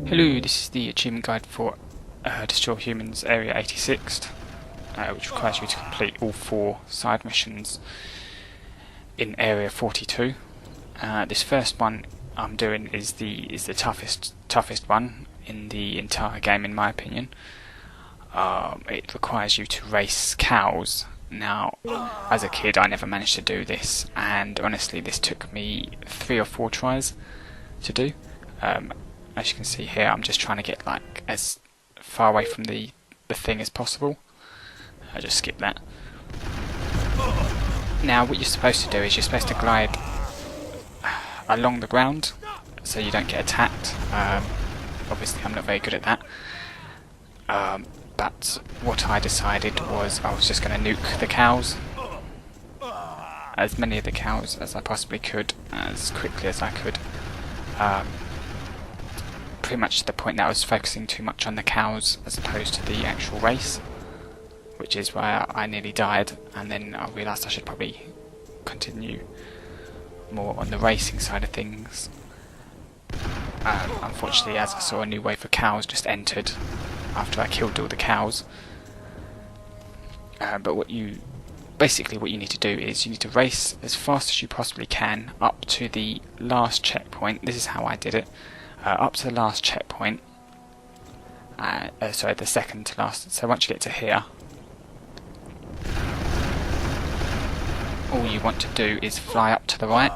Hello, this is the achievement guide for Destroy Humans Area 86, which requires you to complete all 4 side missions in Area 42. This first one I'm doing is the toughest one in the entire game, in my opinion. It requires you to race cows. Now, as a kid, I never managed to do this, and honestly, this took me 3 or 4 tries to do. As you can see here, I'm just trying to get like as far away from the thing as possible. I just skip that. Now what you're supposed to do is you're supposed to glide along the ground so you don't get attacked. Obviously I'm not very good at that. But what I decided was I was just going to nuke the cows. As many of the cows as I possibly could, as quickly as I could. Pretty much to the point that I was focusing too much on the cows as opposed to the actual race, which is why I nearly died, and then I realised I should probably continue more on the racing side of things. Unfortunately, as I saw, a new wave of cows just entered after I killed all the cows. But what you need to do is you need to race as fast as you possibly can up to the last checkpoint. This is how I did it. Up to the last checkpoint, sorry, the second to last. So once you get to here, all you want to do is fly up to the right.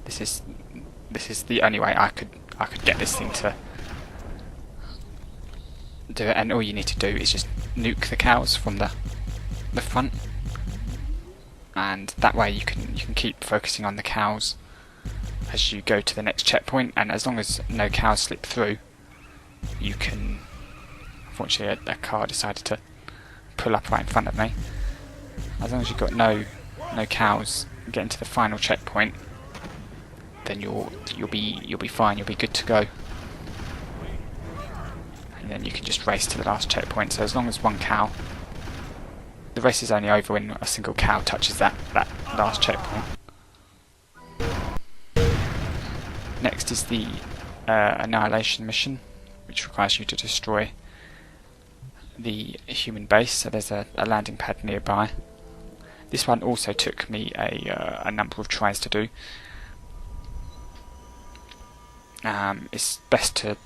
This is the only way I could get this thing to do it, and all you need to do is just nuke the cows from the front, and that way you can keep focusing on the cows as you go to the next checkpoint, and as long as no cows slip through, you can. Unfortunately, a car decided to pull up right in front of me. As long as you've got no cows getting to the final checkpoint, then you'll be fine. You'll be good to go, and then you can just race to the last checkpoint. So as long as one cow, the race is only over when a single cow touches that last checkpoint. Next is the annihilation mission, which requires you to destroy the human base. So there's a landing pad nearby. This one also took me a number of tries to do. It's best to,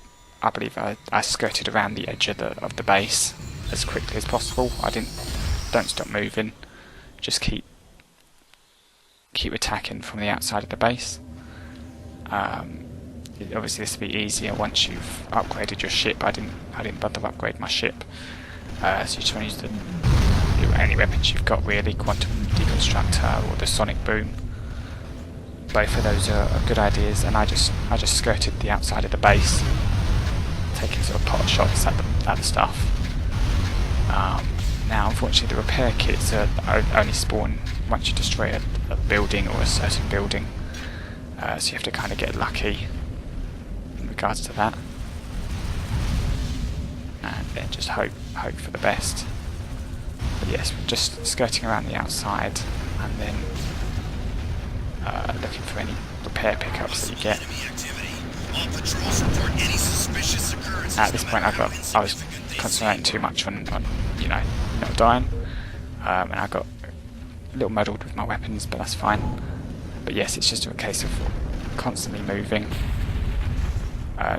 I believe, I skirted around the edge of the base as quickly as possible. Don't stop moving. Just keep attacking from the outside of the base. Obviously this will be easier once you've upgraded your ship. I didn't bother to upgrade my ship, so you just want to use any weapons you've got really, quantum deconstructor or the sonic boom. Both of those are good ideas, and I just skirted the outside of the base, taking sort of pot shots at the stuff. Now unfortunately the repair kits only spawn once you destroy a building or a certain building. So you have to kind of get lucky in regards to that, and then just hope for the best. But yes, we're just skirting around the outside, and then looking for any repair pickups that you get. At this point, I was concentrating too much on not dying, and I got a little muddled with my weapons, but that's fine. But yes, it's just a case of constantly moving.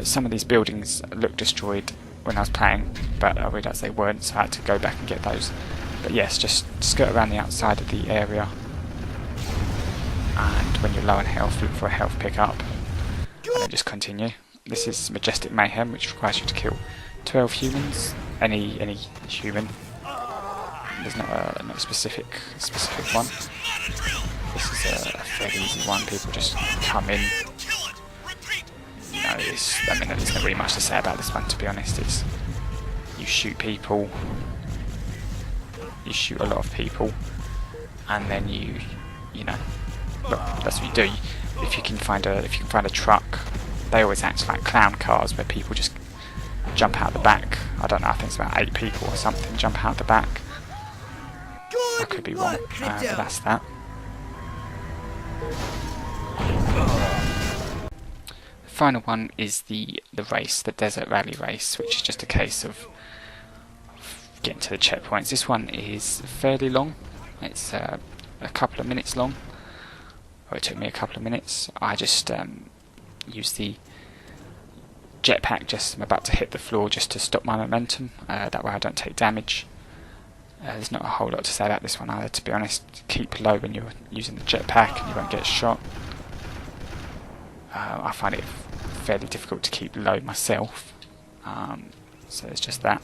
Some of these buildings looked destroyed when I was playing, but I realised they weren't, so I had to go back and get those. But yes, just skirt around the outside of the area, and when you're low on health, look for a health pickup, and then just continue. This is Majestic Mayhem, which requires you to kill 12 humans, any human. There's not a specific one. This is a fairly easy one. People just come in. There's not really much to say about this one, to be honest. It's you shoot people, you shoot a lot of people, and then that's what you do. If you can find a truck, they always act like clown cars where people just jump out the back. I don't know. I think it's about 8 people or something jump out the back. I could be wrong, but that's that. final one is the race, the desert rally race, which is just a case of getting to the checkpoints. This one is fairly long. It's a couple of minutes long, or it took me a couple of minutes. I just used the jetpack just I'm about to hit the floor just to stop my momentum. That way I don't take damage. There's not a whole lot to say about this one either, to be honest. Keep low when you're using the jetpack and you won't get shot. I find it fairly difficult to keep low myself, so it's just that.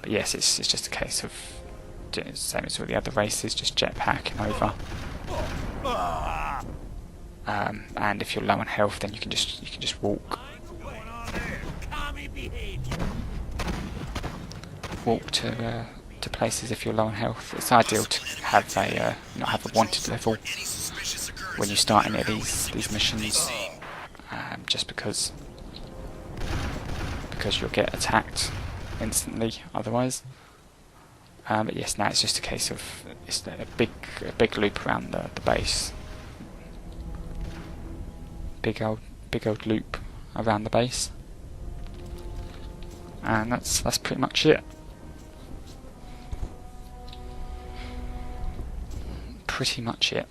But yes, it's just a case of doing the same as all the other races, just jetpacking over. And if you're low on health, then you can just walk. Walk to places if you're low on health. It's ideal to have not have a wanted level when you start any of these missions, just because you'll get attacked instantly otherwise. But yes, now it's just a case of it's a big loop around the base. Big old loop around the base, and that's pretty much it. Pretty much it.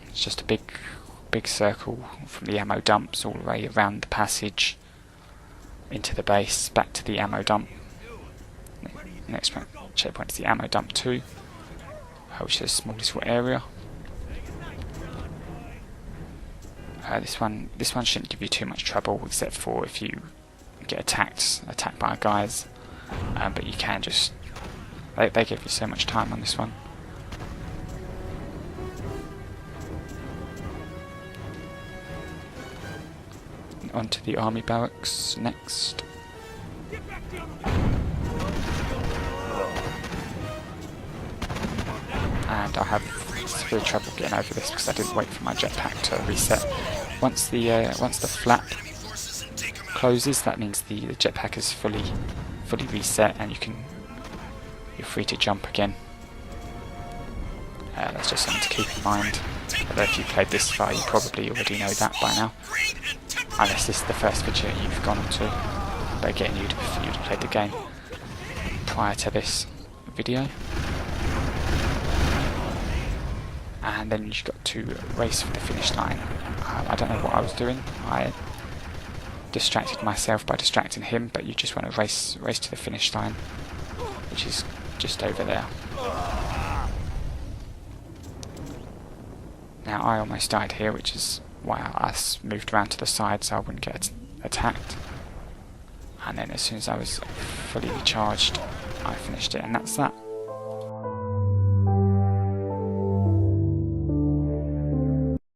It's just a big circle from the ammo dumps all the way around the passage into the base, back to the ammo dump. Next checkpoint is the ammo dump 2, which is a small little area. This one shouldn't give you too much trouble, except for if you get attacked by guys. But you can just they give you so much time on this one. Onto the army barracks next. And I have real trouble getting over this because I didn't wait for my jetpack to reset. Once the flap closes, that means the jetpack is fully reset, and you're free to jump again. That's just something to keep in mind. Although if you've played this far, you probably already know that by now, unless this is the first video you've gone on to. But again, you'd have played the game prior to this video. And then you've got to race for the finish line. I don't know what I was doing. I distracted myself by distracting him, but you just want to race to the finish line, which is just over there. Now I almost died here, which is why I moved around to the side so I wouldn't get attacked. And then as soon as I was fully recharged, I finished it, and that's that.